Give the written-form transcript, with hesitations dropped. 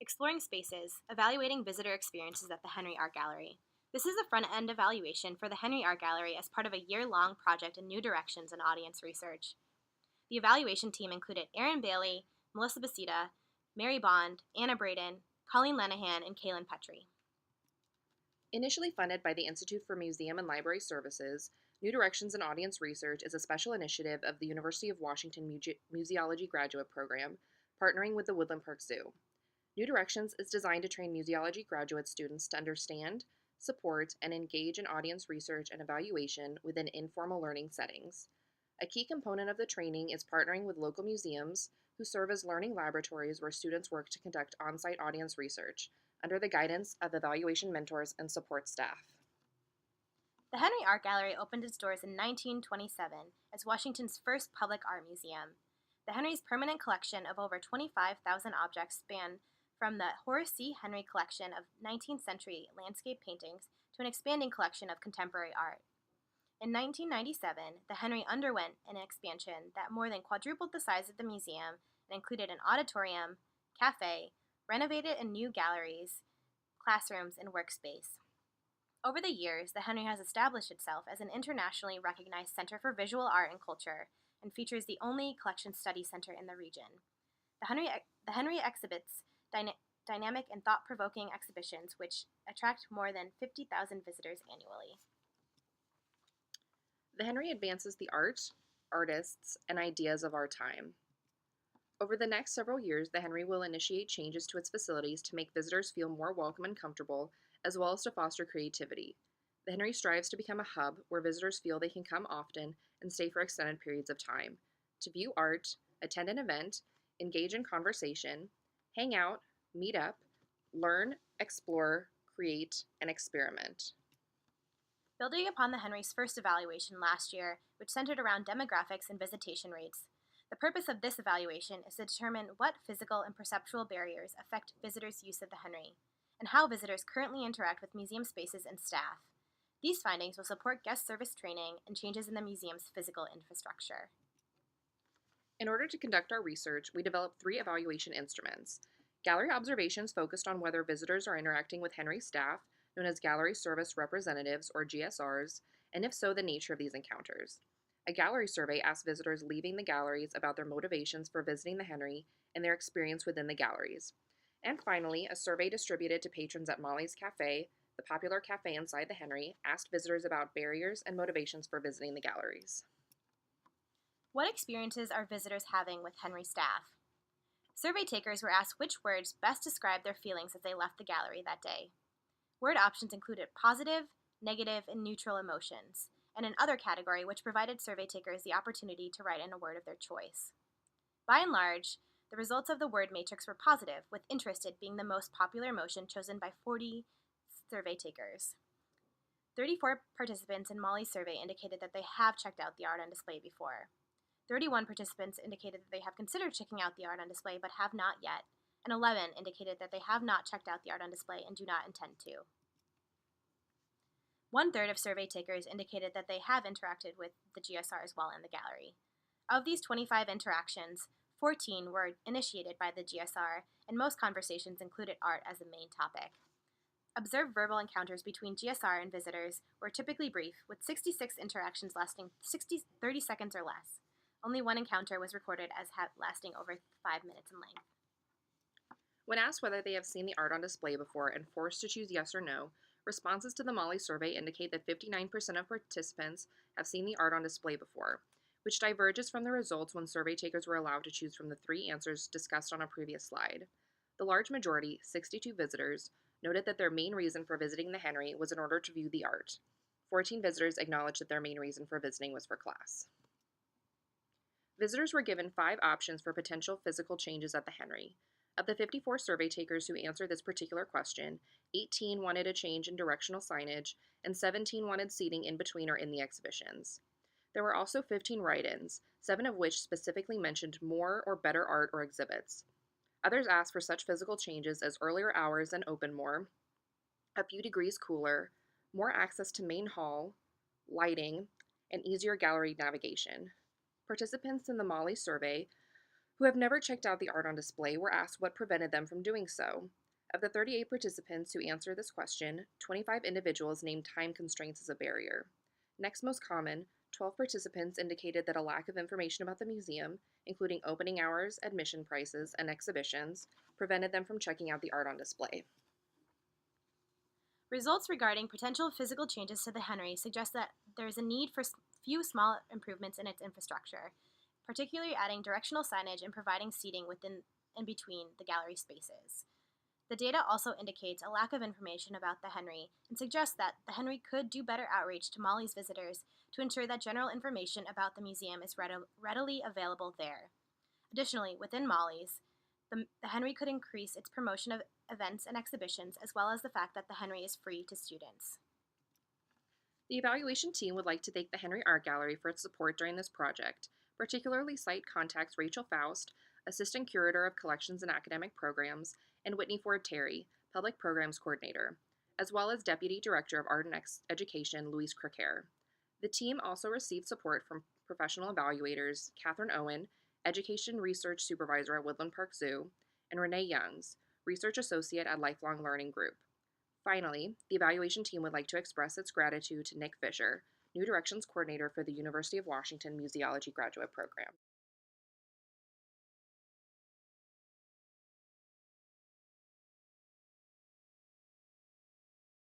Exploring Spaces, Evaluating Visitor Experiences at the Henry Art Gallery. This is the front-end evaluation for the Henry Art Gallery as part of a year-long project in new directions in audience research. The evaluation team included Erin Bailey, Melissa Basita, Mary Bond, Anna Braden, Colleen Lenahan, and Kaylin Petrie. Initially funded by the Institute for Museum and Library Services, New Directions in Audience Research is a special initiative of the University of Washington Museology Graduate Program, partnering with the Woodland Park Zoo. New Directions is designed to train museology graduate students to understand, support, and engage in audience research and evaluation within informal learning settings. A key component of the training is partnering with local museums, who serve as learning laboratories where students work to conduct on-site audience research, under the guidance of evaluation mentors and support staff. The Henry Art Gallery opened its doors in 1927 as Washington's first public art museum. The Henry's permanent collection of over 25,000 objects span from the Horace C. Henry collection of 19th century landscape paintings to an expanding collection of contemporary art. In 1997, the Henry underwent an expansion that more than quadrupled the size of the museum and included an auditorium, cafe, renovated and new galleries, classrooms, and workspace. Over the years, the Henry has established itself as an internationally recognized center for visual art and culture and features the only collection study center in the region. The Henry exhibits dynamic and thought-provoking exhibitions which attract more than 50,000 visitors annually. The Henry advances the art, artists, and ideas of our time. Over the next several years, the Henry will initiate changes to its facilities to make visitors feel more welcome and comfortable, as well as to foster creativity. The Henry strives to become a hub where visitors feel they can come often and stay for extended periods of time, to view art, attend an event, engage in conversation, hang out, meet up, learn, explore, create, and experiment. Building upon the Henry's first evaluation last year, which centered around demographics and visitation rates, the purpose of this evaluation is to determine what physical and perceptual barriers affect visitors' use of the Henry, and how visitors currently interact with museum spaces and staff. These findings will support guest service training and changes in the museum's physical infrastructure. In order to conduct our research, we developed 3 evaluation instruments. Gallery observations focused on whether visitors are interacting with Henry staff, known as Gallery Service Representatives, or GSRs, and if so, the nature of these encounters. A gallery survey asked visitors leaving the galleries about their motivations for visiting the Henry and their experience within the galleries. And finally, a survey distributed to patrons at Molly's Cafe, the popular cafe inside the Henry, asked visitors about barriers and motivations for visiting the galleries. What experiences are visitors having with Henry staff? Survey takers were asked which words best describe their feelings as they left the gallery that day. Word options included positive, negative, and neutral emotions, and an other category which provided survey takers the opportunity to write in a word of their choice. By and large, the results of the word matrix were positive, with interested being the most popular emotion chosen by 40 survey takers. 34 participants in Molly's survey indicated that they have checked out the art on display before. 31 participants indicated that they have considered checking out the art on display but have not yet, and 11 indicated that they have not checked out the art on display and do not intend to. 1/3 of survey takers indicated that they have interacted with the GSRs while in the gallery. Of these 25 interactions, 14 were initiated by the GSR, and most conversations included art as the main topic. Observed verbal encounters between GSR and visitors were typically brief, with 66 interactions lasting 30 seconds or less. Only one encounter was recorded as lasting over 5 minutes in length. When asked whether they have seen the art on display before and forced to choose yes or no, responses to the Molly survey indicate that 59% of participants have seen the art on display before, which diverges from the results when survey takers were allowed to choose from the 3 answers discussed on a previous slide. The large majority, 62 visitors, noted that their main reason for visiting the Henry was in order to view the art. 14 visitors acknowledged that their main reason for visiting was for class. Visitors were given 5 options for potential physical changes at the Henry. Of the 54 survey takers who answered this particular question, 18 wanted a change in directional signage, and 17 wanted seating in between or in the exhibitions. There were also 15 write-ins, 7 of which specifically mentioned more or better art or exhibits. Others asked for such physical changes as earlier hours and open more, a few degrees cooler, more access to main hall, lighting, and easier gallery navigation. Participants in the Molly survey who have never checked out the art on display were asked what prevented them from doing so. Of the 38 participants who answered this question, 25 individuals named time constraints as a barrier. Next most common, 12 participants indicated that a lack of information about the museum, including opening hours, admission prices, and exhibitions, prevented them from checking out the art on display. Results regarding potential physical changes to the Henry suggest that there is a need for few small improvements in its infrastructure, particularly adding directional signage and providing seating within and between the gallery spaces. The data also indicates a lack of information about the Henry and suggests that the Henry could do better outreach to Molly's visitors to ensure that general information about the museum is readily available there. Additionally, within Molly's, the Henry could increase its promotion of events and exhibitions, as well as the fact that the Henry is free to students. The evaluation team would like to thank the Henry Art Gallery for its support during this project, particularly site contacts Rachel Faust, Assistant Curator of Collections and Academic Programs, and Whitney Ford Terry, Public Programs Coordinator, as well as Deputy Director of Art and Education Louise Croquer. The team also received support from professional evaluators Catherine Owen, Education Research Supervisor at Woodland Park Zoo, and Renee Youngs, Research Associate at Lifelong Learning Group. Finally, the evaluation team would like to express its gratitude to Nick Fisher, New Directions Coordinator for the University of Washington Museology Graduate Program.